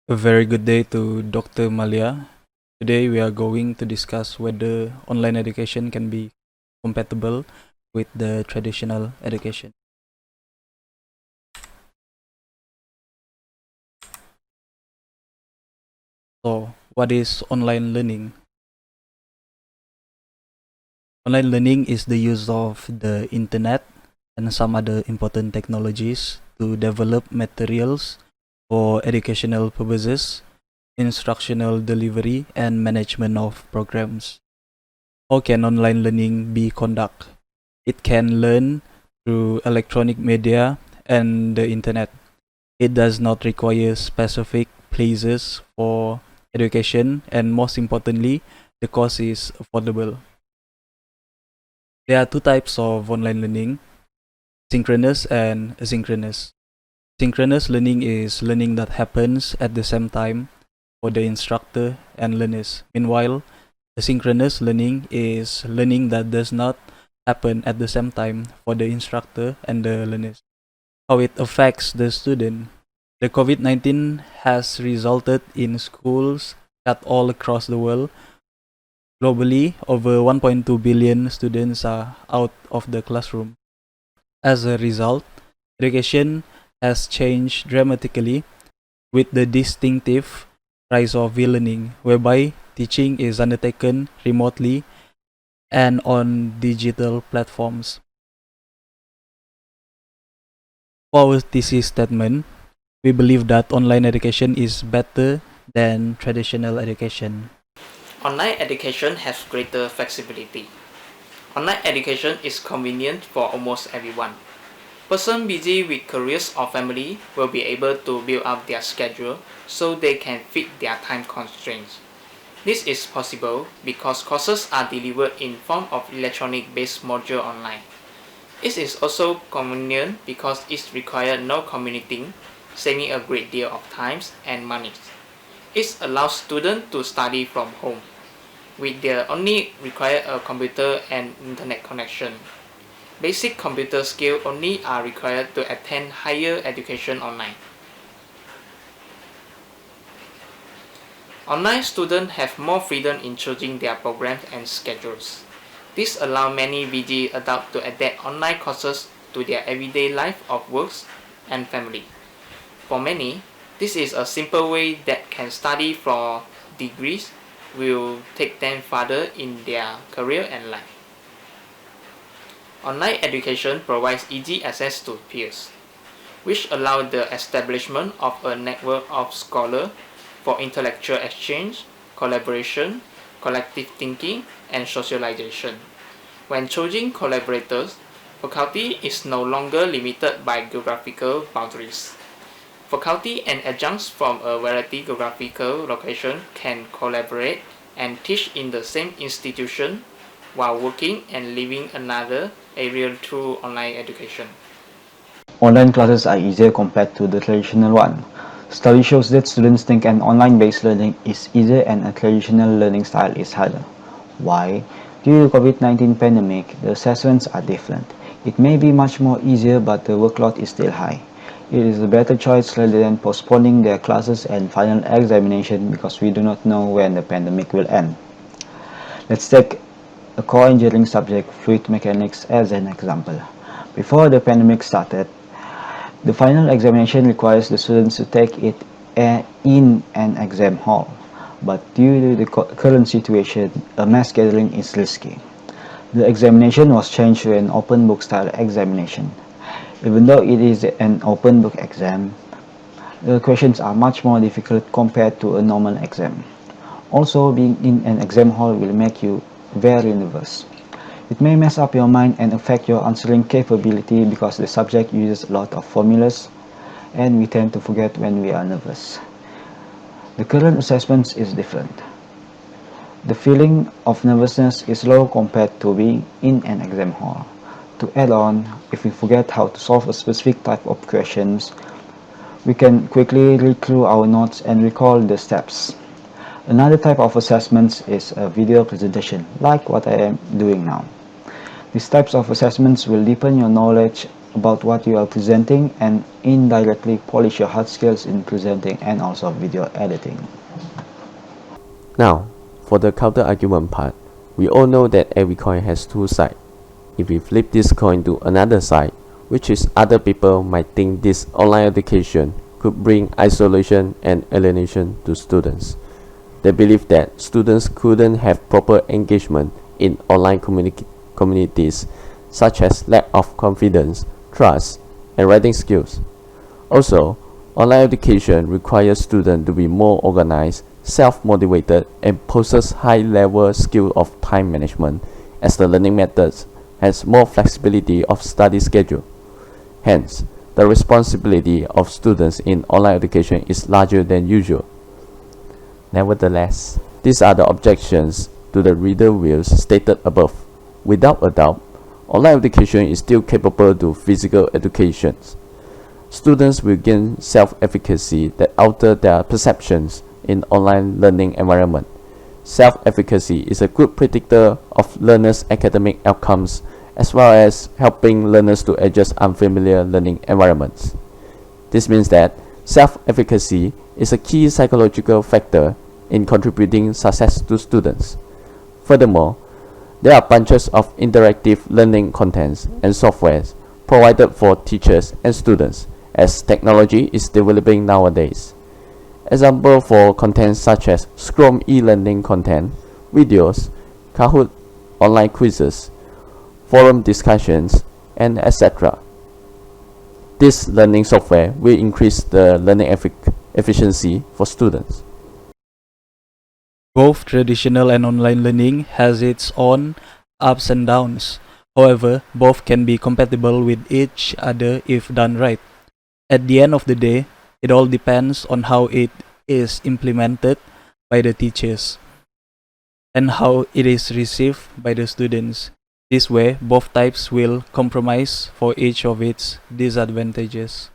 A very good day to Dr. Malia. Today we are going to discuss whether online education can be compatible with the traditional education. So, what is online learning? Online learning is the use of the internet and some other important technologies to develop materials for educational purposes, instructional delivery, and management of programs. How can online learning be conducted? It can learn through electronic media and the internet. It does not require specific places for education, and most importantly, the cost is affordable. There are two types of online learning: synchronous and asynchronous. Synchronous learning is learning that happens at the same time for the instructor and learners. Meanwhile, asynchronous learning is learning that does not happen at the same time for the instructor and the learners. How it affects the student. The COVID-19 has resulted in schools cut all across the world. Globally, over 1.2 billion students are out of the classroom. As a result, education has changed dramatically with the distinctive rise of e-learning, whereby teaching is undertaken remotely and on digital platforms. For our thesis statement, we believe that online education is better than traditional education. Online education has greater flexibility. Online education is convenient for almost everyone. Persons busy with careers or family will be able to build up their schedule so they can fit their time constraints. This is possible because courses are delivered in form of electronic-based module online. It is also convenient because it requires no commuting, saving a great deal of time and money. It allows students to study from home, with their only require a computer and internet connection. Basic computer skills only are required to attend higher education online. Online students have more freedom in choosing their programs and schedules. This allows many busy adults to adapt online courses to their everyday life of works and family. For many, this is a simple way that can study for degrees will take them further in their career and life. Online education provides easy access to peers, which allow the establishment of a network of scholars for intellectual exchange, collaboration, collective thinking, and socialization. When choosing collaborators, faculty is no longer limited by geographical boundaries. Faculty and adjuncts from a variety geographical location can collaborate and teach in the same institution while working and living another area through online education. Online classes are easier compared to the traditional one. Study shows that students think an online-based learning is easier and a traditional learning style is harder. Why? Due to COVID-19 pandemic, the assessments are different. It may be much more easier, but the workload is still high. It is a better choice rather than postponing their classes and final examination because we do not know when the pandemic will end. Let's take a core engineering subject, fluid mechanics, as an example. Before the pandemic started, the final examination requires the students to take it in an exam hall, but due to the current situation, a mass gathering is risky. The examination was changed to an open book style examination. Even though it is an open book exam, the questions are much more difficult compared to a normal exam. Also, being in an exam hall will make you very nervous. It may mess up your mind and affect your answering capability because the subject uses a lot of formulas and we tend to forget when we are nervous. The current assessment is different. The feeling of nervousness is low compared to being in an exam hall. To add on, if we forget how to solve a specific type of questions, we can quickly read through our notes and recall the steps. Another type of assessments is a video presentation, like what I am doing now. These types of assessments will deepen your knowledge about what you are presenting and indirectly polish your hard skills in presenting and also video editing. Now, for the counter argument part, we all know that every coin has two sides. If we flip this coin to another side, which is other people might think this online education could bring isolation and alienation to students. They believe that students couldn't have proper engagement in online communities, such as lack of confidence, trust, and writing skills. Also, online education requires students to be more organized, self-motivated, and possess high-level skill of time management, as the learning methods has more flexibility of study schedule. Hence, the responsibility of students in online education is larger than usual. Nevertheless, these are the objections to the reader views stated above. Without a doubt, online education is still capable to physical education. Students will gain self-efficacy that alter their perceptions in online learning environment. Self-efficacy is a good predictor of learners' academic outcomes as well as helping learners to adjust unfamiliar learning environments. This means that self-efficacy is a key psychological factor in contributing success to students. Furthermore, there are bunches of interactive learning contents and softwares provided for teachers and students as technology is developing nowadays. Example for content such as Scrum e-learning content, videos, Kahoot online quizzes, forum discussions, and etc. This learning software will increase the learning efficiency for students. Both traditional and online learning has its own ups and downs. However, both can be compatible with each other if done right. At the end of the day, it all depends on how it is implemented by the teachers and how it is received by the students. This way, both types will compromise for each of its disadvantages.